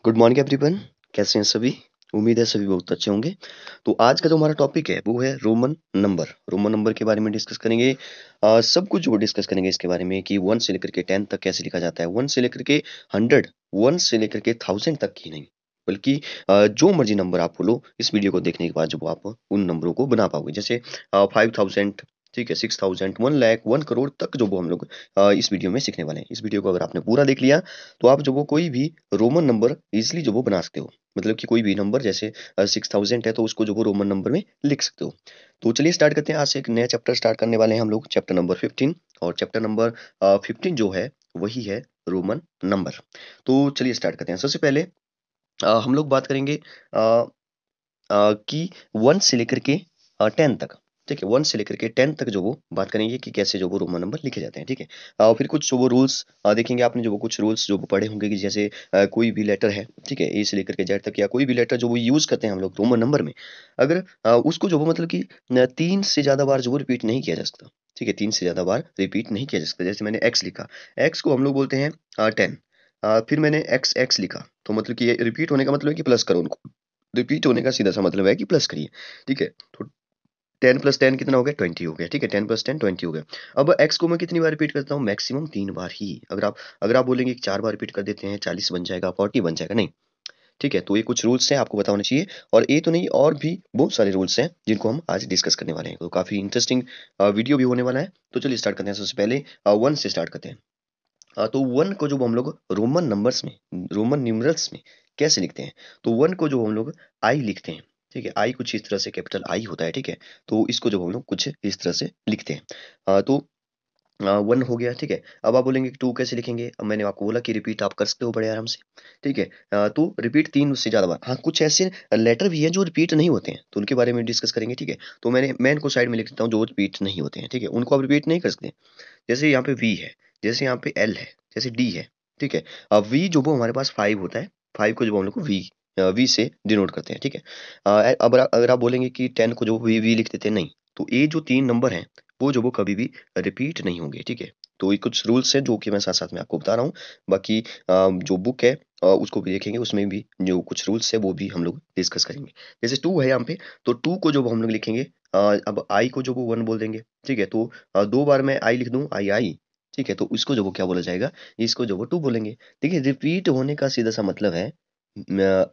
Good morning everyone. कैसे हैं सभी? उम्मीद है सभी बहुत अच्छे होंगे। तो आज का जो हमारा टॉपिक है वो है रोमन नंबर। रोमन नंबर के बारे में डिस्कस करेंगे। सब कुछ जो डिस्कस करेंगे इसके बारे में कि 1 से लेकर के 10 तक कैसे लिखा जाता है, 1 से लेकर के 100, 1 से लेकर के 1000 तक ही नहीं, बल्कि जो मर्जी नंबर आप बोलो, इस वीडियो को देखने के बाद जब आप उन नंबरों को बना पाओगे, जैसे 5000, ठीक है, 6000, 1 लाख, 1 करोड़ तक जो वो हम लोग इस वीडियो में सीखने वाले हैं। इस वीडियो को अगर आपने पूरा देख लिया तो आप जो वो कोई भी रोमन नंबर इजीली जो वो बना सकते हो। मतलब कि कोई भी नंबर जैसे 6000 है तो उसको जो वो रोमन नंबर में लिख सकते हो। तो चलिए स्टार्ट करते हैं। आज से एक नया चैप्टर स्टार्ट करने वाले हैं हम लोग, चैप्टर नंबर 15। और चैप्टर नंबर 15 जो है वही है रोमन नंबर। तो चलिए स्टार्ट करते हैं। सबसे पहले हम लोग बात करेंगे कि 1 से लेकर के 10 तक। ठीक है, 1 से लेकर के 10 तक जो वो बात करेंगे कि कैसे जो वो रोमन नंबर लिखे जाते हैं। ठीक है, फिर कुछ जो वो रूल्स देखेंगे। आपने जो वो कुछ रूल्स जो वो पढ़े होंगे कि जैसे कोई भी लेटर है, ठीक है, ए से लेकर के जेड तक, या कोई भी लेटर जो वो यूज करते हैं हम लोग रोमन नंबर में, अगर उसको जो वो मतलब कि 3 से ज्यादा बार जो वो रिपीट नहीं किया जा सकता। ठीक है, 3 से ज्यादा बार रिपीट नहीं किया जा सकता। जैसे मैंने एक्स लिखा, एक्स को हम लोग बोलते हैं 10। फिर मैंने एक्स एक्स लिखा, तो मतलब कि ये रिपीट होने का मतलब है कि प्लस करो उनको। रिपीट होने का सीधा-सा मतलब है कि प्लस करिए, ठीक है? तो 10 + 10 कितना हो गया? 20 हो गया, ठीक है? 10 + 10 20 हो गया। अब x को मैं कितनी बार रिपीट करता हूँ? मैक्सिमम 3 बार ही। अगर आप बोलेंगे कि 4 बार रिपीट कर देते हैं, 40 बन जाएगा, 40 बन जाएगा, नहीं, ठीक है? तो ये कुछ रूल्स हैं, आपको पता होने चाहिए। और ये तो नहीं, और भी बहुत सारे रूल्स हैं, जिनको हम आज डिस्कस करने वाले हैं। तो काफ़ी इंटरेस्टिंग वीडियो भी होने वाला है। तो चलिए स्टार्ट करते हैं। सबसे पहले 1 से स्टार्ट करते हैं। तो 1 को जब हम लोग रोमन नंबर्स में, रोमन न्यूमरल्स में कैसे लिखते हैं? तो 1 को जो हम लोग आई लिखते हैं, ठीक है? आई कुछ इस तरह से कैपिटल आई होता है, ठीक है? तो इसको जब हम लोग कुछ इस तरह से लिखते हैं। तो 1 हो गया, ठीक है? अब आप बोलेंगे कि 2 कैसे लिखेंगे? अब मैंने आपको बोला कि रिपीट आप कर सकते हो बड़े आराम से, ठीक है? तो रिपीट 3 से ज़्यादा बार। हाँ, कुछ ऐसे लेटर भी हैं जो रिपीट नहीं होते हैं, तो उनके बारे में डिस्कस करेंगे, ठीक है? तो मैं इनको साइड में लिख देता हूँ जो रिपीट नहीं होते हैं, ठीक है? उनको आप रिपीट नहीं कर सकते। जैसे यहाँ पे वी है, जैसे यहाँ पे एल है, जैसे डी है, ठीक है? वी जो वो हमारे पास 5 होता है, 5 को जो हम लोग को वी से डिनोट करते हैं, ठीक है? अब अगर आप बोलेंगे कि 10 को जो वी लिख देते हैं, नहीं, तो ये जो 3 नंबर हैं, वो जो वो कभी भी रिपीट नहीं होंगे, ठीक है? तो ये कुछ रूल्स हैं जो कि मैं साथ-साथ में आपको बता रहा हूँ। बाकी जो बुक है उसको भी देखेंगे, उसमें भी जो कुछ रूल्स है वो भी हम लोग डिस्कस करेंगे। जैसे 2 है यहाँ पे, तो 2 को जो हम लोग लिखेंगे, अब आई को जो वो 1 बोल देंगे, ठीक है? तो 2 बार मैं आई लिख दूँ, आई, ठीक है? तो इसको जो वो क्या बोला जाएगा, इसको जो वो 2 बोलेंगे। देखिए, रिपीट होने का सीधा-सा मतलब है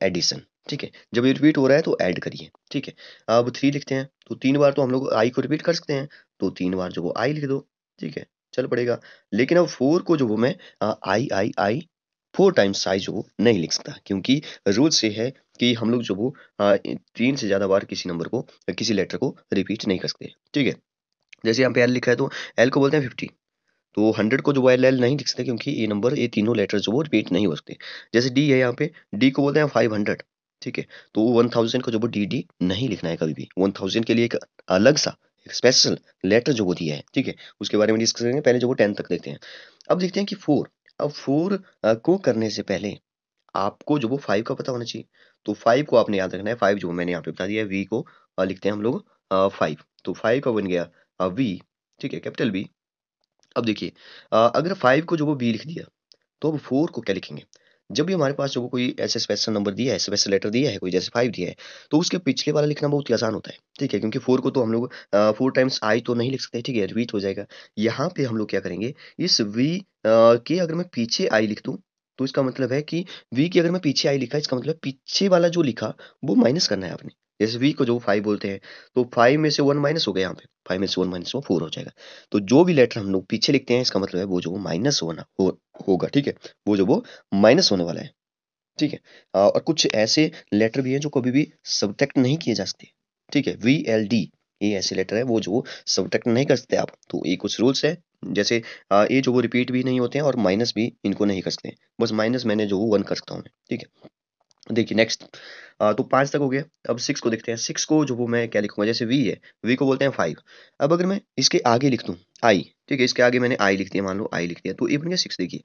एडिशन, ठीक है? जब ये रिपीट हो रहा है तो ऐड करिए, ठीक है? अब 3 लिखते हैं, तो 3 बार तो हम लोग आई को रिपीट कर सकते हैं, तो 3 बार जो वो आई लिख दो, ठीक है? चल पड़ेगा। लेकिन अब 4 को जो वो मैं आई 4 टाइम्स आई जो वो नहीं लिख सकता, क्योंकि रूल्स ये है कि हम लोग जो वो 3 से ज़्यादा बार किसी नंबर को, किसी लेटर को रिपीट नहीं कर सकते, ठीक है? जैसे यहाँ पे एल लिखा है, तो एल को बोलते हैं 50। तो 100 को जो वो एल नहीं लिख सकते, क्योंकि ये नंबर, ये तीनों लेटर्स जो वो रिपीट नहीं हो सकते। जैसे डी है यहाँ पे, डी को बोलते हैं 500, ठीक है? तो 1000 को जो वो डी नहीं लिखना है कभी भी। 1000 के लिए एक अलग सा एक स्पेशल लेटर जो वो दिया है, ठीक है? उसके बारे में डिस्कस करेंगे। पहले जो वो 10 तक देखते हैं। अब देखते हैं कि 4, अब 4 को करने से पहले आपको जो वो 5 का पता होना चाहिए। तो 5 को आपने याद रखना है। 5 जो मैंने यहाँ पे बता दिया है, वी को लिखते हैं हम लोग 5। तो 5 का बन गया वी, ठीक है? Capital V. अब देखिए, अगर 5 को जो वो बी लिख दिया, तो अब 4 को क्या लिखेंगे? जब भी हमारे पास जो वो कोई ऐसे स्पेशल नंबर दिया है, स्पेशल लेटर दिया है कोई, जैसे 5 दिया है, तो उसके पिछले वाला लिखना बहुत ही आसान होता है, ठीक है? क्योंकि 4 को तो हम लोग 4 टाइम्स आई तो नहीं लिख सकते, ठीक है? रिपीट हो जाएगा। यहाँ पे हम लोग क्या करेंगे, इस वी के अगर मैं पीछे आई लिख दूँ, तो इसका मतलब है कि वी की अगर मैं पीछे आई लिखा, इसका मतलब पीछे वाला जो लिखा, वो माइनस करना है आपने। जैसे वी को जो 5 बोलते हैं, तो 5 में से 1 माइनस हो गया यहाँ पे, 5 में से 1 माइनस हुआ, 4 हो जाएगा। तो जो भी लेटर हम लोग पीछे लिखते हैं, इसका मतलब है वो जो माइनस होगा, ठीक है? वो जो वो माइनस होने वाला है, ठीक है? और कुछ ऐसे लेटर भी हैं जो कभी भी सब्ट्रैक्ट नहीं किए जा सकते, ठीक है? वीएलडी, ये ऐसे लेटर है वो जो सब्ट्रैक्ट नहीं कर सकते आप। तो ये कुछ रूल्स है। जैसे ये जो वो रिपीट भी नहीं होते हैं और माइनस भी इनको नहीं कर सकते। बस माइनस मैंने जो वो 1 कर सकता हूँ मैं, ठीक है? देखिए नेक्स्ट, तो 5 तक हो गया। अब 6 को देखते हैं। 6 को जो वो मैं क्या लिखूँगा, जैसे वी है, वी को बोलते हैं 5। अब अगर मैं इसके आगे लिख दूँ आई, ठीक है? इसके आगे मैंने आई लिख दिया, मान लो आई लिख दिया, तो ये बन गया 6। देखिए,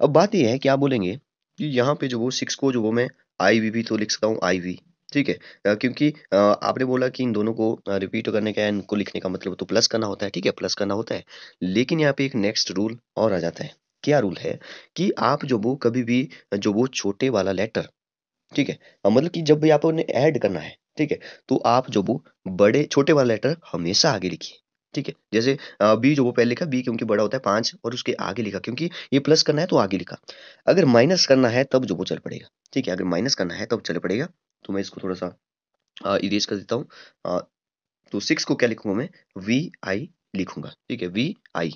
अब बात ये है कि आप बोलेंगे कि यहाँ पे जो वो 6 को जो वो मैं आईवी भी तो लिख सकता हूँ, आईवी, ठीक है? क्योंकि आपने बोला कि इन दोनों को रिपीट करने का, इनको लिखने का मतलब तो प्लस करना होता है, ठीक है? प्लस करना होता है। लेकिन यहाँ पे एक नेक्स्ट रूल और आ जाता है। क्या रूल है कि आप जो वो कभी भी जो वो छोटे वाला लेटर, ठीक है। मतलब कि जब भी आपको उन्हें ऐड करना है, ठीक है, तो आप जो वो बड़े छोटे वाला लेटर हमेशा आगे लिखिए, ठीक है। जैसे बी जो वो पहले लिखा, बी क्योंकि बड़ा होता है 5 और उसके आगे लिखा, क्योंकि ये प्लस करना है तो आगे लिखा। अगर माइनस करना है तब जो वो चल पड़ेगा, ठीक है, अगर माइनस करना है तब चल पड़ेगा। तो मैं इसको थोड़ा-सा इरेज़ कर देता हूँ। अ, तो 6 को क्या लिखूँगा मैं? वी-आई लिखूँगा, ठीक है, वी-आई।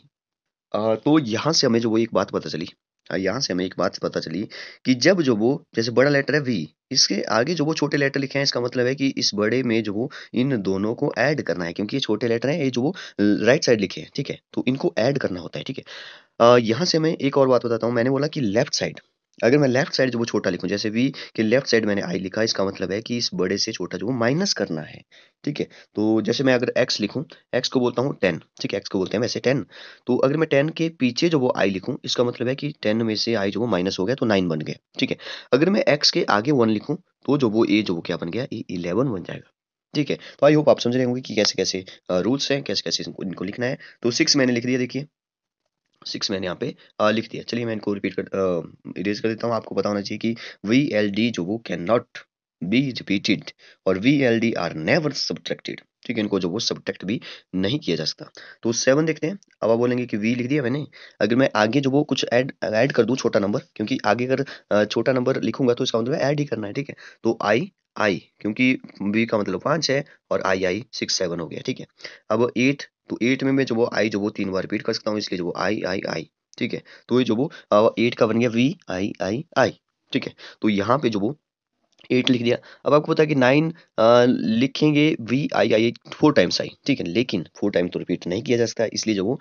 तो यहाँ से हमें जो वो एक बात पता चली, यहाँ से हमें एक बात पता चली कि जब जो वो जैसे बड़ा लेटर है वी, इसके आगे जो वो छोटे लेटर लिखे हैं, इसका मतलब है कि इस बड़े में जो वो इन दोनों को ऐड करना है, क्योंकि ये छोटे लेटर हैं, ये जो वो राइट साइड लिखे हैं, ठीक है? तो इनको ऐड करना होता है, ठीक है? यहाँ से मैं एक और बात बताता हूँ, मैंने बोला कि लेफ्ट साइड, अगर मैं लेफ्ट साइड जो वो छोटा लिखूँ, जैसे वी के लेफ्ट साइड मैंने आई लिखा, इसका मतलब है कि इस बड़े से छोटा जो वो माइनस करना है, ठीक है? तो जैसे मैं अगर एक्स लिखूँ, एक्स को बोलता हूँ 10, ठीक है? एक्स को बोलते हैं वैसे 10, तो अगर मैं 10 के पीछे जो वो आई लिखूँ, इसका मतलब है कि 10 में से आई जो वो माइनस हो गया, तो 9 बन गया, ठीक है? अगर मैं एक्स के आगे 1 लिखूँ, तो जो वो ए जो वो क्या बन गया? ए 11 बन जाएगा, ठीक है? तो आई होप आप समझ रहे होंगे कि कैसे-कैसे रूल्स हैं, कैसे-कैसे इनको लिखना है। तो 6 मैंने लिख दिया, देखिए 6 मैंने यहाँ पे लिख दिया। चलिए मैं इनको इरेज़ कर देता हूँ। आपको पता होना चाहिए कि वीएलडी जो वो कैन नॉट बी रिपीटेड और वीएलडी आर नेवर सब्ट्रैक्टेड। ठीक है? इनको जो वो सब्ट्रैक्ट भी नहीं किया जा सकता। तो 7 देखते हैं। अब आप बोलेंगे कि वी लिख दिया मैंने। अगर मैं आगे जो वो कुछ ऐड कर दूँ छोटा नंबर, क्योंकि आगे अगर छोटा नंबर लिखूँगा तो इसका मतलब है ऐड ही करना है, ठीक है? तो आई क्योंकि वी का मतलब 5 है और आई 6 7 हो गया, ठीक है? अब 8, तो 8 में मैं जो वो आई जो वो 3 बार रिपीट कर सकता हूँ, इसलिए जो वो आई, ठीक है? तो ये जो वो 8 का बन गया वी आई, ठीक है? तो यहाँ पे जो वो 8 लिख दिया। अब आपको पता है कि 9 लिखेंगे वी-आई-आई 4 टाइम्स आई, ठीक है? लेकिन 4 टाइम तो रिपीट नहीं किया जा सकता है, इसलिए जो वो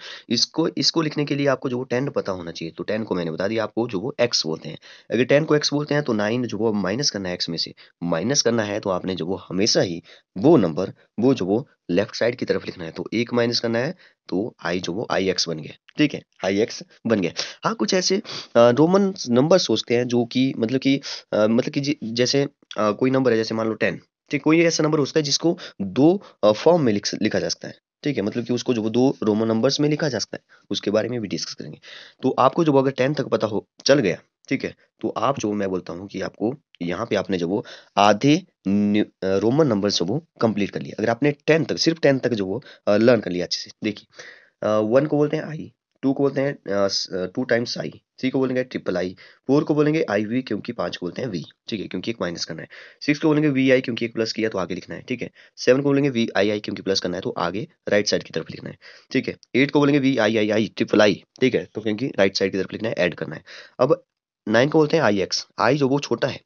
इसको लिखने के लिए आपको जो वो 10 पता होना चाहिए। तो 10 को मैंने बता दिया आपको जो वो एक्स बोलते हैं। अगर 10 को एक्स बोलते हैं तो 9 जो वो माइनस करना है एक्स में से। माइनस करना है तो आपने जो वो हमेशा ही वो नंबर वो जो वो लेफ्ट साइड की तरफ लिखना है। तो 1 माइनस करना है तो आई जो वो आई एक्स बन गया, ठीक है? आई एक्स बन गया। हाँ, कुछ ऐसे रोमन नंबर सोचते हैं जो कि मतलब कि जैसे कोई नंबर है जैसे मान लो 10, ठीक, कोई ऐसा नंबर हो सकता है जिसको 2 फॉर्म में लिखा जा सकता है, ठीक है? मतलब कि उसको जो वो 2 रोमन नंबर्स में लिखा जा सकता है, उसके बारे में भी डिस्कस करेंगे। तो आपको जो अगर 10 तक पता हो चल गया, ठीक है? तो आप जो मैं बोलता हूँ कि आपको यहाँ पे आपने जो वो आधे रोमन नंबर्स जो वो कंप्लीट कर लिया। अगर आपने 10 तक सिर्फ 10 तक जो वो लर्न कर लिया अच्छे से। देखिए 1 को बोलते हैं आई, 2 को बोलते हैं 2 टाइम्स आई, 3 को बोलेंगे ट्रिपल आई, 4 को बोलेंगे आई वी क्योंकि 5 को बोलते हैं वी, ठीक है? क्योंकि एक माइनस करना है। 6 को बोलेंगे वी आई क्योंकि एक प्लस किया तो आगे लिखना है, ठीक है? 7 को बोलेंगे वी आई आई क्योंकि प्लस करना है तो आगे राइट साइड की तरफ लिखना है, ठीक है? 8 को बोलेंगे we I I I triple I, ठीक है? तो क्योंकि राइट साइड की तरफ लिखना है, ऐड करना है। अब 9 को बोलते हैं आई एक्स, आई जो वो छोटा है,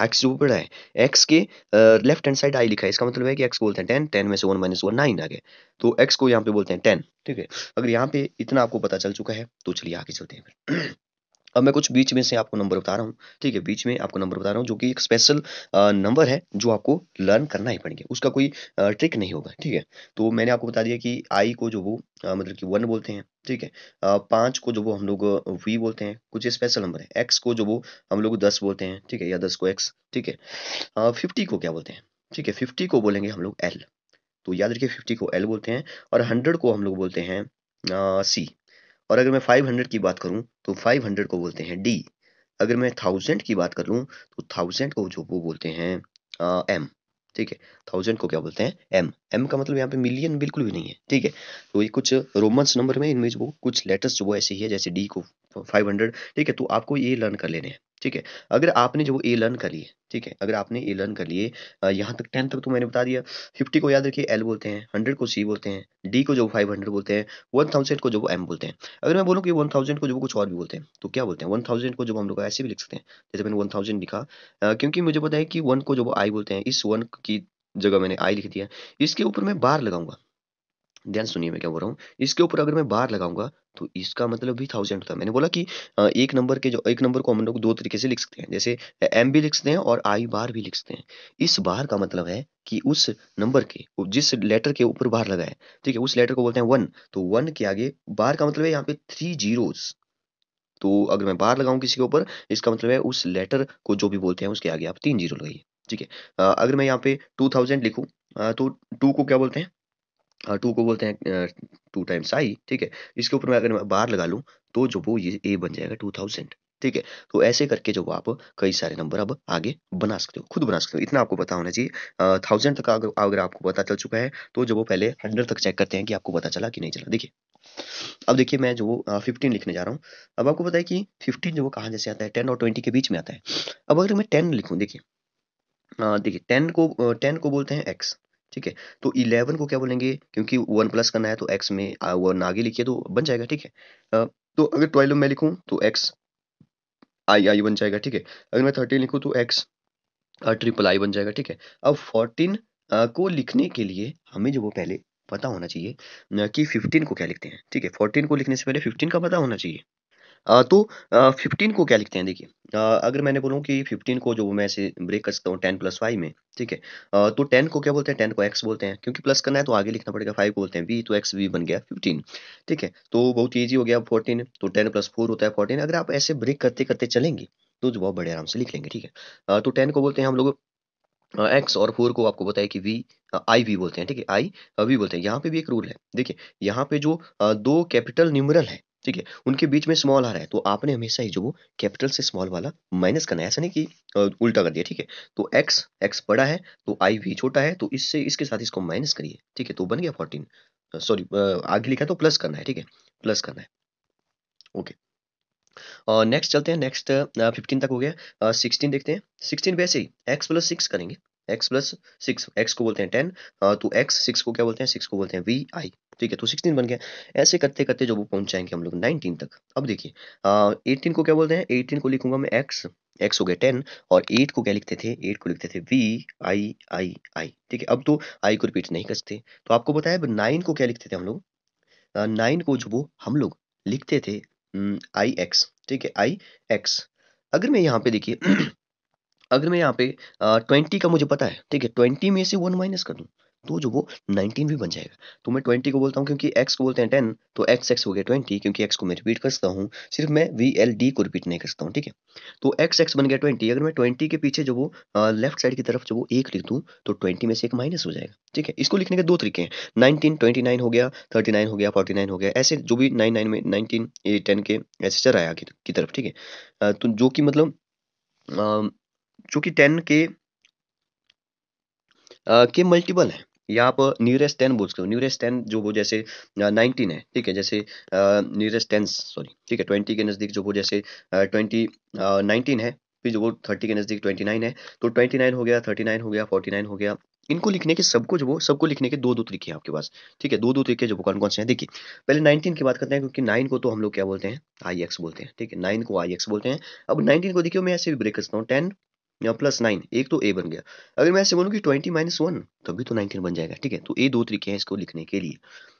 एक्स जो बड़ा है, एक्स के लेफ्ट हैंड साइड आई लिखा है, इसका मतलब है कि एक्स को बोलते हैं 10, 10 में से 1 माइनस 1 9 आ गया। तो एक्स को यहाँ पे बोलते हैं 10, ठीक है? अगर यहाँ पे इतना आपको पता चल चुका है, तो चलिए आगे चलते हैं फिर। अब मैं कुछ बीच में से आपको नंबर बता रहा हूँ, ठीक है? बीच में आपको नंबर बता रहा हूँ जो कि एक स्पेशल नंबर है जो आपको लर्न करना ही पड़ेंगे। उसका कोई ट्रिक नहीं होगा, ठीक है? तो मैंने आपको बता दिया कि आई को जो वो मतलब कि 1 बोलते हैं, ठीक है? 5 को जो वो हम लोग वी बोलते हैं, कुछ स्पेशल नंबर है। एक्स को जो वो हम लोग 10 बोलते हैं, ठीक है? या 10 को एक्स, ठीक है? 50 को क्या बोलते हैं? ठीक है, 50 को बोलेंगे हम लोग एल। तो याद रखिए 50 को एल बोलते हैं और 100 को हम लोग बोलते हैं सी। और अगर मैं 500 की बात करूँ तो 500 को बोलते हैं डी। अगर मैं 1000 की बात कर लूँ तो 1000 को जो वो बोलते हैं एम, ठीक है? 1000 को क्या बोलते हैं? एम। एम का मतलब यहाँ पे मिलियन बिल्कुल भी नहीं है, ठीक है? तो ये कुछ रोमन्स नंबर में इनमें जो वो कुछ लेटर्स जो वो ऐसे ही है जैसे डी को 500, ठीक है? तो आपको ये लर्न कर लेने हैं, ठीक है? अगर आपने जो वो ए लर्न कर लिए, ठीक है? अगर आपने ए लर्न कर लिए यहाँ तक 10 तक तो मैंने बता दिया। 50 को याद रखिए एल बोलते हैं, 100 को सी बोलते हैं, डी को जो 500 बोलते हैं, 1000 को जो वो एम बोलते हैं। अगर मैं बोलूँ कि 1000 को जो वो कुछ और भी बोलते हैं, तो क्या बोलते हैं? 1000 को जो हम लोग ऐसे भी लिख सकते हैं, जैसे मैंने 1000 लिखा क्योंकि मुझे पता है कि 1 को जो वो आई बोलते हैं, इस 1 की जगह मैंने आई लिख दिया। इसके ऊपर मैं बार लगाऊँगा, ध्यान सुनिए मैं क्या बोल रहा हूँ। इसके ऊपर अगर मैं बार लगाऊँगा, तो इसका मतलब भी 1000 होता है। मैंने बोला कि एक नंबर को हम लोग 2 तरीके से लिख सकते हैं, जैसे एम भी लिख सकते हैं और आई बार भी लिख सकते हैं। इस बार का मतलब है कि उस नंबर के जिस लेटर के ऊपर बार लगा है, ठीक है? उस लेटर को बोलते हैं 1, तो 1 के आगे बार का मतलब है यहाँ पे 3 ज़ीरोज़। तो अगर मैं बार लगाऊँ किसी के ऊपर, इसका मतलब है उस लेटर को जो भी बोलते हैं उसके आगे आप 3 ज़ीरो लगाइए, ठीक है? अगर मैं यहाँ पे 2000 लिखूँ तो 2 को क्या बोलते हैं? 2 को बोलते हैं 2 टाइम्स आई, ठीक है? इसके ऊपर मैं अगर मैं बार लगा लूँ, तो जो वो ये ए बन जाएगा 2000, ठीक है? तो ऐसे करके जो आप कई सारे नंबर अब आगे बना सकते हो, खुद बना सकते हो। इतना आपको पता होना चाहिए। 1000 तक अगर अगर आपको पता चल चुका है, तो जो वो पहले 100 तक चेक करते हैं कि आपको पता चला कि नहीं चला। देखिए, अब देखिए मैं जो 15 लिखने जा रहा हूँ। अब आपको पता है कि 15 जो वो कहाँ जैसे आता है, 10 और 20 के बीच में आता है। अब अगर मैं 10 लिखूँ, देखिए, 10 को बोलते हैं x, ठीक है? तो 11 को क्या बोलेंगे, क्योंकि 1 प्लस करना है तो x में 1 आगे लिखिए तो बन जाएगा, ठीक है? तो अगर 12 में लिखूँ तो x आई बन जाएगा, ठीक है? अगर मैं 13 लिखूँ तो x ट्रिपल आई बन जाएगा, ठीक है? अब 14 को लिखने के लिए हमें जो वो पहले पता होना चाहिए कि 15 को क्या लिखते हैं, ठीक है? 14 को लिखने से पहले 15 का पता होना चाहिए। तो 15 को क्या लिखते हैं, देखिए, अगर मैंने बोलूँ कि 15 को जो मैं ऐसे ब्रेक कर सकता हूँ 10 प्लस 5 में, ठीक है? तो 10 को क्या बोलते हैं, 10 को x बोलते हैं, क्योंकि प्लस करना है तो आगे लिखना पड़ेगा, 5 को बोलते हैं v, तो x v बन गया 15, ठीक है? तो बहुत ईज़ी हो गया। 14 तो 10 प्लस 4 होता है 14। अगर आप ऐसे ब्रेक करते-करते चलेंगे, तो जो बहुत बड़े आराम से लिख लेंगे, ठीक है? तो 10 को बोलते हैं हम लोग एक्स, और 4 को आपको पता है कि वी, आई वी बोलते हैं, ठीक है? आई वी बोलते हैं। यहाँ पे भी एक रूल है, देखिए, यहाँ पे जो 2 कैपिटल न्यूमेरल है, ठीक है? उनके बीच में स्मॉल आ रहा है, तो आपने हमेशा ही जो वो कैपिटल से स्मॉल वाला माइनस करना है, ऐसा नहीं कि उल्टा कर दिया, ठीक है? तो एक्स एक्स बड़ा है, तो आई वी छोटा है, तो इससे इसके साथ इसको माइनस करिए, ठीक है? तो बन गया 14। सॉरी, आगे लिखा तो प्लस करना है, ठीक है? प्लस करना है, ओके। और नेक्स्ट चलते हैं, नेक्स्ट 15 तक हो गया। 16 देखते हैं। 16 वैसे ही x प्लस 6 करेंगे, x प्लस 6, x को बोलते हैं 10, तो x 6 को क्या बोलते हैं, 6 को बोलते हैं वी आई, ठीक है? तो 16 बन गया। ऐसे करते करते जो वो पहुंच जाएंगे हम लोग 19 तक। अब देखिए, 18 को क्या बोलते हैं, 18 को लिखूंगा मैं x, x हो गया 10, और 8 को क्या लिखते थे, 8 को लिखते थे वी आई आई आई, ठीक है? अब तो आई को रिपीट नहीं कर सकते, तो आपको पता है अब 9 को क्या लिखते थे हम लोग, 9 को जो वो हम लोग लिखते थे आई एक्स, ठीक है? आई एक्स। अगर मैं यहाँ पे देखिए अगर मैं यहाँ पे 20 का मुझे पता है, ठीक है? 20 में से 1 माइनस कर दूँ, तो जो वो 19 भी बन जाएगा। तो मैं 20 को बोलता हूँ, क्योंकि x को बोलते हैं 10, तो x x हो गया 20, क्योंकि x को मैं रिपीट कर सकता हूँ, सिर्फ मैं VLD को रिपीट नहीं कर सकता हूँ, ठीक है? तो x x बन गया 20। अगर मैं 20 के पीछे जो वो लेफ्ट साइड की तरफ जो वो 1 लिख दूँ, तो 20 में से 1 माइनस हो जाएगा, ठीक है? इसको लिखने के 2 तरीके हैं। 19, 29 हो गया, 39 हो गया, 49 हो गया, ऐसे जो भी 9 में 19 ये 10 के ऐसे चल रहा है आगे की तरफ, ठीक है? तो जो कि मतलब अ, जो कि 10 के मल्टीपल हैं, या आप नियरेस्ट 10 बोल सकते हो। नियरेस्ट 10 जो वो जैसे 19 है, ठीक है? जैसे नियरेस्ट 10 सॉरी, ठीक है? 20 के नज़दीक जो वो जैसे 19 है, फिर जो वो 30 के नज़दीक 29 है, तो 29 हो गया, 39 हो गया, 49 हो गया। इनको लिखने के सबको लिखने के 2-2 तरीके हैं आपके पास, ठीक है? 2-2 तरीके जो वो कौन-कौन से हैं, देखिए, पहले 19 की बात करते हैं, क्योंकि 9 को तो हम लोग क्या बोलते हैं, आईएक्स बोलते हैं, ठीक है? 9 को आईएक्स बोलते हैं। अब 19 को देखिए मैं ऐसे भी ब्रेक कर सकता हूँ, 10 प्लस 9, एक तो ए बन गया। अगर मैं ऐसे बोलूँ कि 20 माइनस 1, तभी तो 19 बन जाएगा, ठीक है? तो ये 2 तरीके हैं इसको लिखने के लिए।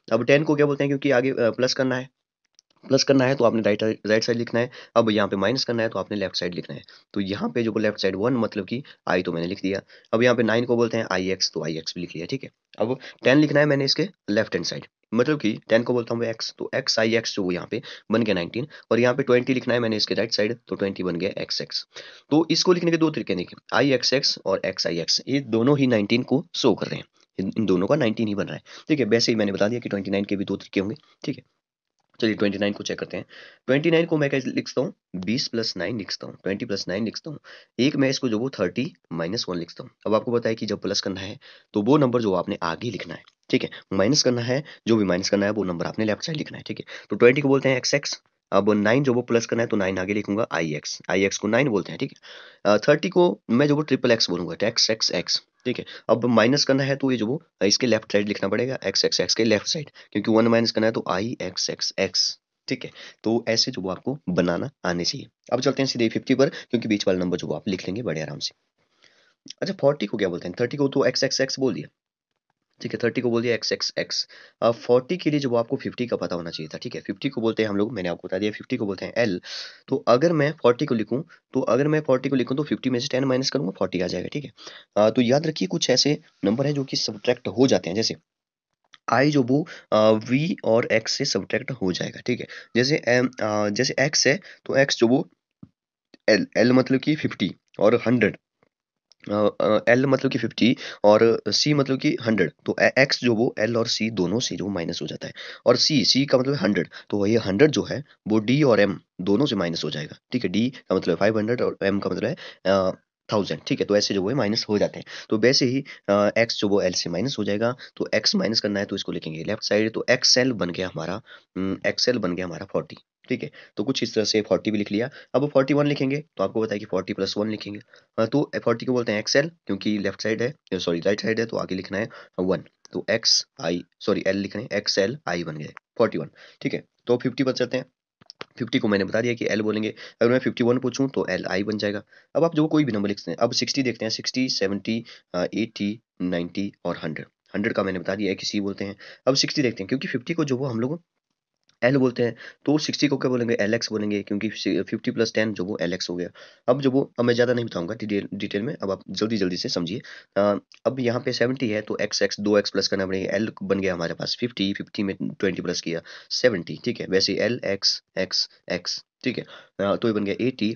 अब 10 को क्या बोलते हैं, क्योंकि आगे प्लस करना है तो आपने राइट साइड लिखना है। अब यहाँ पे माइनस करना है तो आपने लेफ्ट साइड लिखना है। तो यहाँ पे जो लेफ्ट साइड 1 मतलब कि आई तो मैंने लिख दिया। अब यहाँ पे 9 को बोलते हैं आई एक्स, तो आई एक्स भी लिख लिया, ठीक है? अब 10 लिखना है मैंने इसके लेफ्ट हैंड साइड, मतलब कि 10 को बोलता हूँ मैं एक्स, तो एक्स आई एक्स जो वो यहाँ पे बन गया 19, और यहाँ पे 20 लिखना है मैंने इसके राइट साइड, तो 20 बन गया एक्स एक्स। तो इसको लिखने के 2 तरीके हैं, देखिए, आई एक्स एक्स और एक्स आई एक्स, ये दोनों ही 19 को शो कर रहे हैं। इन दोनों का 19 ही बन रहा है, ठीक है? वैसे ही मैंने बता दिया कि 29 के भी 2 तरीके होंगे, ठीक है? चलिए 29 को चेक करते हैं। 29 को मैं कैसे लिखता हूँ, 20 प्लस 9 लिखता हूँ, 20 प्लस 9 लिखता हूँ। एक मैं इसको जो वो 30 माइनस 1 लिखता हूँ। अब आपको पता है कि जब प्लस करना है तो वो नंबर जो आपने आगे लिखना है, ठीक है? माइनस करना है, जो भी माइनस करना है वो नंबर आपने लेफ्ट साइड लिखना है, ठीक है? तो 20 को बोलते हैं एक्स एक्स। अब 9 जो वो प्लस करना है तो 9 आगे लिखूंगा आई एक्स को 9 बोलते हैं, ठीक है? 30 को मैं जो वो ट्रिपल एक्स बोलूंगा, एक्स एक्स एक्स, ठीक है? अब माइनस करना है तो ये जो वो इसके लेफ्ट साइड लिखना पड़ेगा, एक्स एक्स एक्स के लेफ्ट साइड, क्योंकि 1 माइनस करना है तो आई एक्स एक्स एक्स, ठीक है? तो ऐसे जो वो आपको बनाना आने चाहिए। अब चलते हैं सीधे 50 पर, क्योंकि बीच वाला नंबर जो वो आप लिख लेंगे बड़े आराम से। अच्छा, 40 को क्या बोलते हैं? 30 को तो एक्स एक्स एक्स बोल दिया, ठीक है? 30 को बोल दिया एक्स एक्स एक्स। अब 40 के लिए जो वो आपको 50 का पता होना चाहिए था, ठीक है? 50 को बोलते हैं हम लोग, मैंने आपको बता दिया, 50 को बोलते हैं एल। तो अगर मैं 40 को लिखूं, तो 50 में से 10 माइनस करूंगा, 40 आ जाएगा, ठीक है? तो याद रखिए कुछ ऐसे नंबर हैं जो कि सब्ट्रैक्ट हो जाते हैं, जैसे आई जो वो वी और एक्स से सब्ट्रैक्ट हो जाएगा, ठीक है? जैसे एक्स है, तो एक्स जो वो एल एल मतलब कि 50 और 100, एल मतलब कि 50 और सी मतलब कि 100, तो एक्स जो वो एल और सी दोनों से जो माइनस हो जाता है, और सी का मतलब 100, तो ये 100 जो है वो डी और एम दोनों से माइनस हो जाएगा, ठीक है। डी का मतलब 500 और एम का मतलब है 1000, ठीक है। तो ऐसे जो वो माइनस हो जाते हैं, तो वैसे ही एक्स जो वो एल से माइनस हो जाएगा, तो एक्स माइनस करना है तो इसको लिखेंगे लेफ्ट साइड, तो एक्सएल बन गया हमारा, एक्सएल बन गया हमारा 40, ठीक है। तो कुछ इस तरह से 40 भी लिख लिया। अब 41 लिखेंगे तो आपको पता है कि 40 प्लस 1 लिखेंगे। तो 40 को बोलते हैं एक्सएल, क्योंकि लेफ्ट साइड है, सॉरी राइट साइड है, तो आगे लिखना है 1, तो एक्स आई सॉरी एल लिख रहे हैं, एक्सएल आई बन गए 41, ठीक है। तो 50 बच जाते हैं, 50 को मैंने बता दिया कि एल बोलेंगे, अगर मैं 51 पूछूं तो एल आई बन जाएगा। अब आप जो कोई भी नंबर लिखते हैं, अब 60 देखते हैं, 60 70 80 90 और 100, 100 का मैंने बता दिया है कि सी बोलते हैं। अब 60 देखते हैं, क्योंकि 50 को जो वो हम लोग एल बोलते हैं, तो 60 को क्या बोलेंगे, एल एक्स बोलेंगे, क्योंकि 50 प्लस 10 जो वो एल एक्स हो गया। अब मैं ज़्यादा नहीं बताऊंगा डिटेल में, अब आप जल्दी जल्दी से समझिए। अब यहाँ पे 70 है तो एक्स एक्स 2x प्लस करना पड़ेगा, एल बन गया हमारे पास 50, 50 में 20 प्लस किया 70, ठीक है। वैसे एल एक्स एक्स एक्स, ठीक है। तो ये बन गया 80।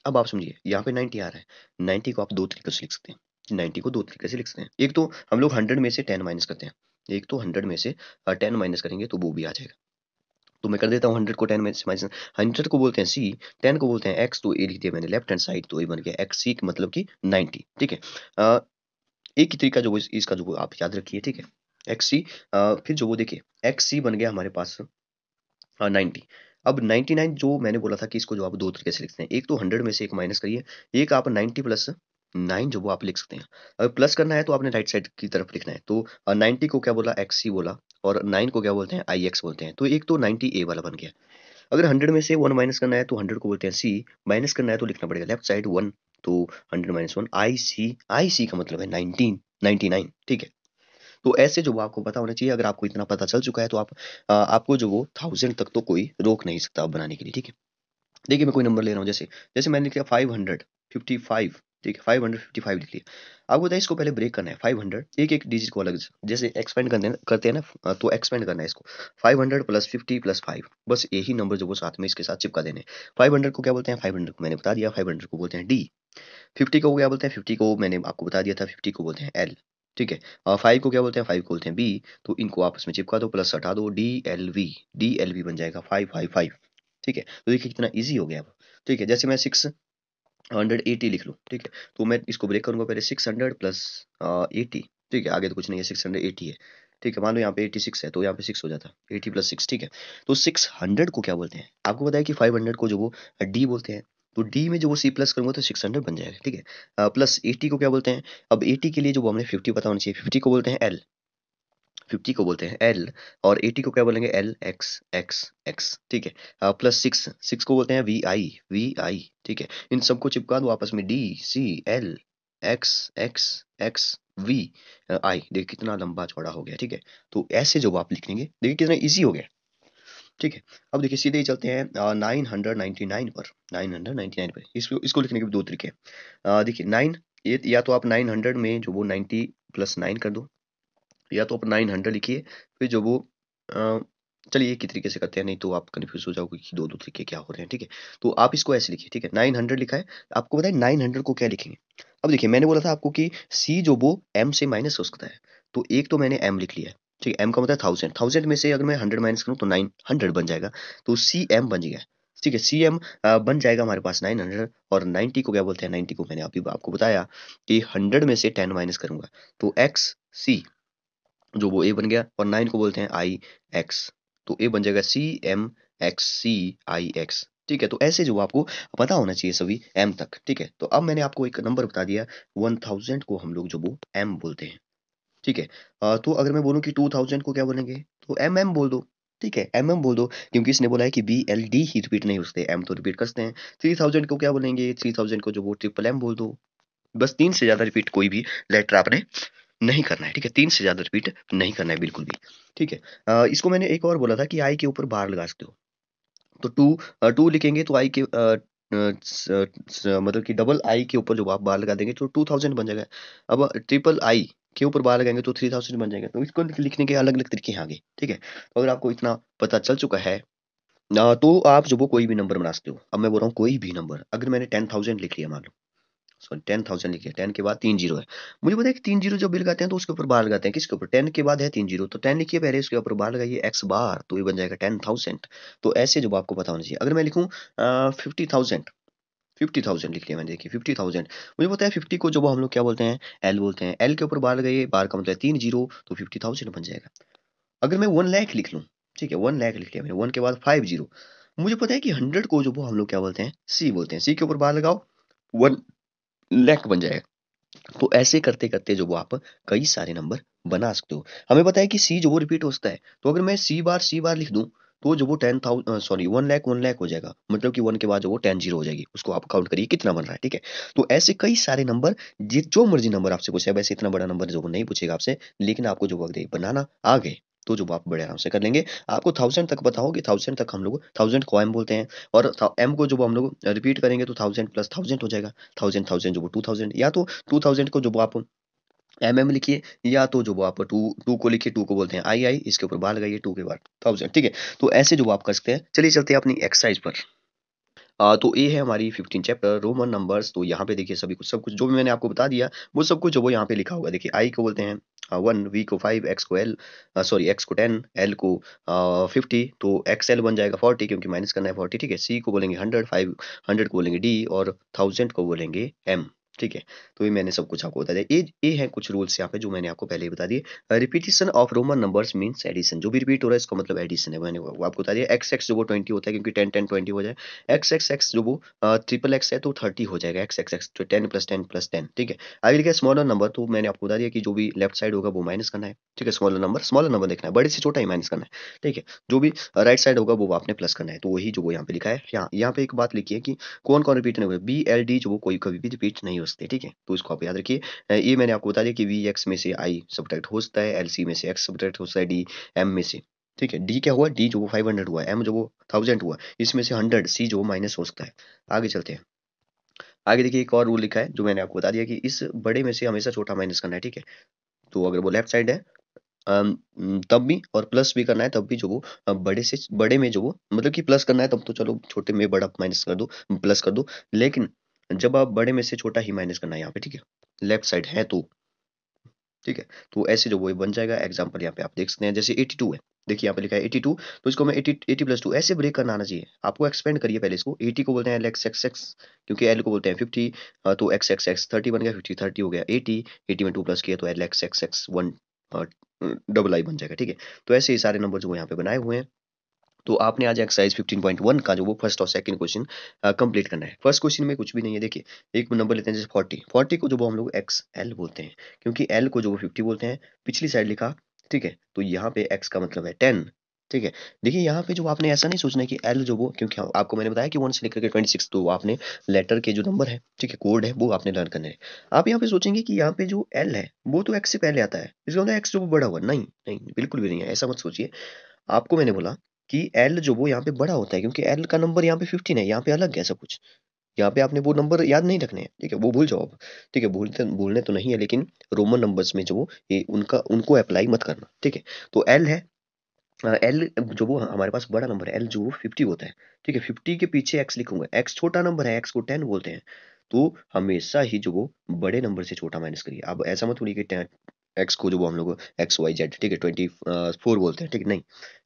अब आप समझिए यहाँ पे 90 आ रहा है, 90 को आप दो तरीके से लिख सकते हैं, 90 को दो तरीके से लिख सकते हैं। एक तो हम लोग 100 में से 10 माइनस करते हैं, एक तो 100 में से 10 माइनस करेंगे तो वो भी आ जाएगा। तो मैं कर देता हूँ 100 को 10 में से माइनस, 100 को बोलते हैं सी, 10 को बोलते हैं एक्स, तो ए लिख दिया मैंने लेफ्ट हैंड साइड, तो ये बन गया एक्स सी मतलब कि 90, ठीक है। एक ही तरीका जो इसका जो आप याद रखिए, ठीक है, एक्स सी। फिर जो वो देखिए एक्स सी बन गया हमारे पास 90। अब 99 जो मैंने बोला था कि इसको जो आप दो तरीके से लिखते हैं, एक तो 100 में से एक माइनस करिए, एक आप 90 प्लस 9 जो वो आप लिख सकते हैं। अगर प्लस करना है तो आपने राइट साइड की तरफ लिखना है, तो 90 को क्या बोला, एक्स सी बोला, और 9 को क्या बोलते हैं, आई एक्स बोलते हैं, तो एक तो 90 ए वाला बन गया। अगर 100 में से 1 माइनस करना है तो 100 को बोलते हैं सी, माइनस करना है तो लिखना पड़ेगा लेफ्ट साइड 1, तो 100 माइनस 1 आई सी का मतलब है 19 99, ठीक है। तो ऐसे जो वो आपको पता होना चाहिए, अगर आपको इतना पता चल चुका है तो आपको जो वो 1000 तक तो कोई रोक नहीं सकता बनाने के लिए, ठीक है। देखिए मैं कोई नंबर ले रहा हूँ, जैसे जैसे मैंने लिख लिया 555, ठीक है, 555 लिख लिया। आपको बताइए इसको पहले ब्रेक करना है, 500 एक एक डिजिट को अलग जैसे एक्सपेंड करते हैं ना, तो एक्सपेंड करना है इसको, 500 प्लस 50 प्लस 5, बस यही नंबर जो वो साथ में इसके साथ चिपका देने। 500 को क्या बोलते हैं, 500 को मैंने बता दिया, 500 को बोलते हैं डी। 50 को क्या बोलते हैं, 50 को मैंने आपको बता दिया था, 50 को बोलते हैं एल, ठीक है। और 5 को क्या बोलते हैं, 5 को बोलते हैं बी, तो इनको आपस में चिपका दो, प्लस हटा दो, डी एल वी बन जाएगा 555, ठीक है। तो देखिए कितना ईजी हो गया अब, ठीक है। जैसे मैं 680 लिख लूँ, ठीक है, तो मैं इसको ब्रेक करूंगा पहले, 600 प्लस 80, ठीक है, आगे तो कुछ नहीं है, 680 है, ठीक है। मान लो यहाँ पे 86 है तो यहाँ पे 6 हो जाता, 80 प्लस 6, ठीक है। तो 600 को क्या बोलते हैं, आपको पता है कि 500 को जो वो डी बोलते हैं, तो डी में जो वो सी प्लस करूंगा तो 600 बन जाएगा, ठीक है। प्लस 80 को क्या बोलते हैं, अब 80 के लिए जो वो हमने 50 पता होना चाहिए, 50 को बोलते हैं एल, 50 को बोलते हैं एल, और 80 को क्या बोलेंगे, एल एक्स एक्स एक्स, ठीक है। प्लस 6, 6 को बोलते हैं वी आई, ठीक है। इन सबको चिपका दो आपस में, D C L X X X V I, देखिए कितना लंबा चौड़ा हो गया, ठीक है। तो ऐसे जो आप लिख लेंगे, देखिए कितना इजी हो गया, ठीक है। अब देखिए सीधे ही चलते हैं 999 पर, 999 पर इसको लिखने के भी दो तरीके हैं। देखिए 9, ये या तो आप 900 में जो वो 90 प्लस 9 कर दो, या तो आप 900 लिखिए, फिर जो वो अ, चलिए एक ही तरीके से करते हैं, नहीं तो आप कन्फ्यूज हो जाओगे कि दो दो तरीके क्या हो रहे हैं, ठीक है। तो आप इसको ऐसे लिखिए, ठीक है, 900 लिखा है, आपको बताए 900 को क्या लिखेंगे। अब देखिए मैंने बोला था आपको कि सी जो वो एम से माइनस हो सकता है, तो एक तो मैंने एम लिख लिया है, ठीक है, एम का मतलब 1000, 1000 में से अगर मैं 100 माइनस करूँ तो 900 बन जाएगा, तो सी एम बन गया, ठीक है। सी एम बन जाएगा हमारे पास 900, और 90 को क्या बोलते हैं, 90 को मैंने अभी आपको बताया कि 100 में से 10 माइनस करूंगा, तो एक्स सी जो वो ए बन गया, और 9 को बोलते हैं आई एक्स, तो ए बन जाएगा सी एम एक्स सी आई एक्स, ठीक है। तो ऐसे जो आपको पता होना चाहिए सभी एम तक, ठीक है। तो अब मैंने आपको एक नंबर बता दिया, 1000 को हम लोग जो वो एम बोलते हैं, ठीक है। तो अगर मैं बोलूँ कि 2000 को क्या बोलेंगे, तो एम एम बोल दो, ठीक है, एम एम बोल दो, क्योंकि इसने बोला है कि बी एल डी ही रिपीट नहीं हो सकते, एम तो रिपीट कर सकते हैं। 3000 को क्या बोलेंगे, 3000 को जो वो ट्रिपल एम बोल दो, बस 3 से ज्यादा रिपीट कोई भी लेटर आपने नहीं करना है, ठीक है, 3 से ज़्यादा रिपीट नहीं करना है बिल्कुल भी, ठीक है। इसको मैंने एक और बोला था कि आई के ऊपर बार लगा सकते हो, तो 2 लिखेंगे तो आई के मतलब कि डबल आई के ऊपर जो आप बार लगा देंगे तो 2000 बन जाएगा। अब ट्रिपल आई के ऊपर बार लगाएंगे तो 3000 बन जाएगा, तो इसको लिखने के अलग अलग तरीके हैं आगे, ठीक है। तो अगर आपको इतना पता चल चुका है तो आप जो वो कोई भी नंबर बना सकते हो। अब मैं बोल रहा हूँ कोई भी नंबर, अगर मैंने 10,000 लिख लिया मान लो, सॉरी 10,000 लिखिए, 10 के बाद 3 जीरो है। मुझे पता है कि 3 जीरो जब भी लगाते हैं तो उसके ऊपर बार लगाते हैं, किसके ऊपर? 10 के बाद है 3 जीरो, तो 10 लिखिए पहले, उसके ऊपर बार लगाइए x बार, तो ये बन जाएगा 10,000। तो ऐसे जो आपको पता होना चाहिए। अगर मैं लिखूं 50,000, 50,000 लिख लिया मैंने, देखिए 50,000। मुझे पता है 50 को जब हम लोग क्या बोलते हैं? एल बोलते हैं। एल के ऊपर बार लगाइए, बार का मतलब 3 जीरो, तो 50,000 बन जाएगा। अगर मैं 1 लाख लिख लूं, ठीक है, 1 लाख लिख लिया मैंने, 1 के बाद 5 जीरो। मुझे पता है कि 100 को जो वो हम लोग क्या बोलते हैं? सी बोलते हैं। सी के ऊपर बार लगाओ, 1 लाख बन जाएगा। तो ऐसे करते करते जो वो आप कई सारे नंबर बना सकते हो। हमें पता है कि सी जो वो रिपीट हो सकता है, तो अगर मैं सी बार लिख दूं, तो जो वो 10,000 सॉरी 1 लाख हो जाएगा, मतलब कि 1 के बाद जो वो 10 जीरो हो जाएगी, उसको आप काउंट करिए कितना बन रहा है, ठीक है। तो ऐसे कई सारे नंबर, जो मर्जी नंबर आपसे पूछे, वैसे इतना बड़ा नंबर जो वो नहीं पूछेगा आपसे, लेकिन आपको जो वो बनाना आ गए, तो जो आप बड़े आराम से कर लेंगे। आपको 1000 तक पता होगी, 1000 तक हम लोग 1000 को एम बोलते हैं, और एम को जब हम लोग रिपीट करेंगे तो 1000 प्लस 1000 हो जाएगा। 1000 जो वो 2000, या तो 2000 को जो वो आप एम लिखिए, या तो जो वो आप टू टू को लिखिए, टू को बोलते हैं आई, इसके ऊपर बार लगाइए, टू के बाद 1000, ठीक है। तो ऐसे जो वो आप कर सकते हैं। चलिए चलते हैं अपनी एक्सरसाइज पर। तो ये है हमारी 15 चैप्टर रोमन नंबर्स। तो यहाँ पे देखिए सभी कुछ, सब कुछ जो भी मैंने आपको बता दिया, वो सब कुछ जो वो यहाँ पे लिखा होगा। देखिए आई को बोलते हैं 1, वी को 5, एक्स को एल, सॉरी एक्स को 10, एल को 50, तो एक्स एल बन जाएगा 40, क्योंकि माइनस करना है 40, ठीक है। सी को बोलेंगे 100, 500 को बोलेंगे डी, और 1000 को बोलेंगे एम, ठीक है। तो ये मैंने सब कुछ आपको बता दिया। ये है कुछ रूल्स यहाँ पे जो मैंने आपको पहले ही बता दिए। Repetition of roman numbers means addition, जो भी रिपीट हो रहा है इसका मतलब एडिशन है, मैंने वो आपको बता दिया। एक्स एक्स जो वो 20 होता है, क्योंकि 10 10 20 हो जाए। एक्स एक्स एक्स जो वो ट्रिपल एक्स है तो 30 हो जाएगा, एक्स एक्स एक्स तो 10 प्लस 10 प्लस 10, ठीक है। आगे लिखा है स्मॉलर नंबर, तो मैंने आपको बता दिया कि जो भी लेफ्ट साइड होगा वो माइनस करना है, ठीक है। स्मॉलर नंबर देखना है, बड़े से छोटा ही माइनस करना है, ठीक है। जो भी राइट साइड होगा वो आपने प्लस करना है, तो वही जो वो यहाँ पे लिखा है। यहाँ पे एक बात लिखी है कि कौन कौन रिपीट नहीं हुए, बी एल डी जो वो कोई कभी भी रिपीट नहीं हो सकते, ठीक है। तो इसको आप याद रखिए। ये मैंने आपको बता दिया कि वी एक्स में से आई सब्ट्रैक्ट हो सकता है, एल सी में से एक्स सब्ट्रैक्ट हो सकता है, डी एम में से, ठीक है। डी क्या हुआ? डी जो वो 500 हुआ, एम जो वो 1000 हुआ, इसमें से 100, सी जो माइनस हो सकता है। आगे चलते हैं। आगे देखिए एक और रूल लिखा है जो मैंने आपको बता दिया कि इस बड़े में से हमेशा छोटा माइनस करना है, ठीक है। तो अगर वो लेफ्ट साइड है तब भी, और प्लस भी करना है तब भी, जो वो बड़े से बड़े में जो वो मतलब कि प्लस करना है तब तो चलो छोटे में बड़ा माइनस कर दो, प्लस कर दो। लेकिन जब आप बड़े में से छोटा ही माइनस करना है यहाँ पे, ठीक है, लेफ्ट साइड है तो, ठीक है। तो ऐसे जो वो बन जाएगा। एग्जांपल यहाँ पे आप देख सकते हैं, जैसे 82 है, देखिए यहाँ पे लिखा है 82, तो इसको मैं 80 प्लस 2 ऐसे ब्रेक करना आना चाहिए आपको। एक्सपेंड करिए पहले इसको। 80 को बोलते हैं एल एक्स एक्स एक्स, क्योंकि एल को बोलते हैं 50, तो एक्स एक्स एक्स 30 बन गया, 50 30 हो गया 80, 80 में 2 प्लस किया तो L X X x 1 double आई बन जाएगा, ठीक है। तो ऐसे ही सारे नंबर जो वो यहाँ पे बनाए हुए हैं। तो आपने आज एक्सरसाइज 15.1 का जो वो फर्स्ट और सेकंड क्वेश्चन कंप्लीट करना है। फर्स्ट क्वेश्चन में कुछ भी नहीं है। देखिए एक नंबर लेते हैं जैसे 40, 40 को जो वो हम लोग एक्स एल बोलते हैं, क्योंकि एल को जो वो 50 बोलते हैं, पिछली साइड लिखा, ठीक है। तो यहाँ पे एक्स का मतलब है 10, ठीक है। देखिए यहाँ पे जो आपने ऐसा नहीं सोचना है कि एल जो वो, क्योंकि आपको मैंने बताया कि 1 से लेकर के 26, तो आपने लेटर के जो नंबर है, ठीक है, कोड है, वो आपने लर्न करने हैं। आप यहाँ पे सोचेंगे कि यहाँ पे जो एल है वो तो एक्स से पहले आता है, इसका मतलब एक्स जो वो बड़ा हुआ, नहीं नहीं बिल्कुल भी नहीं है, ऐसा मत सोचिए। आपको मैंने बोला कि एल जो वो यहाँ पे बड़ा होता है, क्योंकि एल का नंबर यहाँ पे 15 है, यहाँ पे अलग है सब कुछ। यहाँ पे आपने वो नंबर याद नहीं रखने हैं, ठीक है, वो भूल जाओ आप, ठीक है। भूलने तो नहीं है, लेकिन रोमन नंबर्स में जो वो ये उनका उनको अप्लाई मत करना, ठीक है। तो एल है, एल जो वो हमारे पास बड़ा नंबर है, एल जो वो 50 होता है, ठीक है। 50 के पीछे एक्स लिखूंगा, एक्स छोटा नंबर है, एक्स को 10 बोलते हैं। तो हमेशा ही जो वो बड़े नंबर से छोटा माइनस करिए। अब ऐसा मत बोलिए कि एक्स को जो वो हम लोग एक्स वाई जेड, ठीक है, 24 बोलते हैं, ठीक है, नहीं,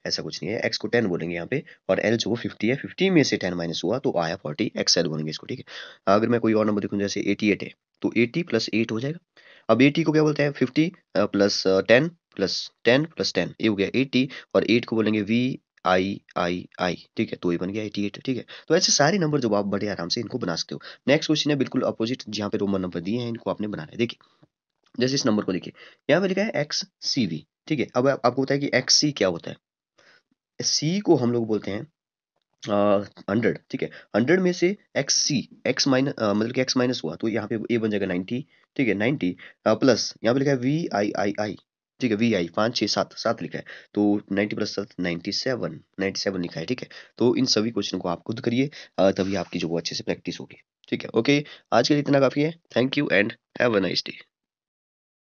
ऐसा कुछ नहीं है। एक्स को 10 बोलेंगे यहाँ पे, और एल जो वो 50 है, 50 में से 10 माइनस हुआ तो आया 40, एक्स एल बोलेंगे इसको, ठीक है। अगर मैं कोई और नंबर देखूँ जैसे 88 है, तो 80 प्लस 8 हो जाएगा। अब 80 को क्या बोलते हैं? 50 प्लस 10 प्लस 10 प्लस 10, ये हो गया 80, और 8 को बोलेंगे वी आई, ठीक है। तो ये बन गया 88, ठीक है। तो ऐसे सारे नंबर जो आप बड़े आराम से इनको बना सकते हो। नेक्स्ट क्वेश्चन है बिल्कुल अपोजिट, जहाँ पे रोमन नंबर दिए हैं इनको आपने बनाना है। देखिए जैसे इस नंबर को देखिए, यहाँ पे लिखा है एक्स सी वी, ठीक है। अब आपको बताया कि एक्स सी क्या होता है। सी को हम लोग बोलते हैं 100, ठीक है। 100 में से एक्स सी, एक्स माइनस मतलब कि एक्स माइनस हुआ तो यहाँ पे ए बन जाएगा 90, ठीक है। 90 प्लस यहाँ पे लिखा है वी आई, ठीक है, वी आई 5 6 7 7 लिखा है, तो 90 प्लस 7 97, 97 लिखा है, ठीक है। तो इन सभी क्वेश्चन को आप खुद करिए, तभी आपकी जो वो अच्छे से प्रैक्टिस होगी, ठीक है। ओके, आज के लिए इतना काफी है। Thank you and have a nice day.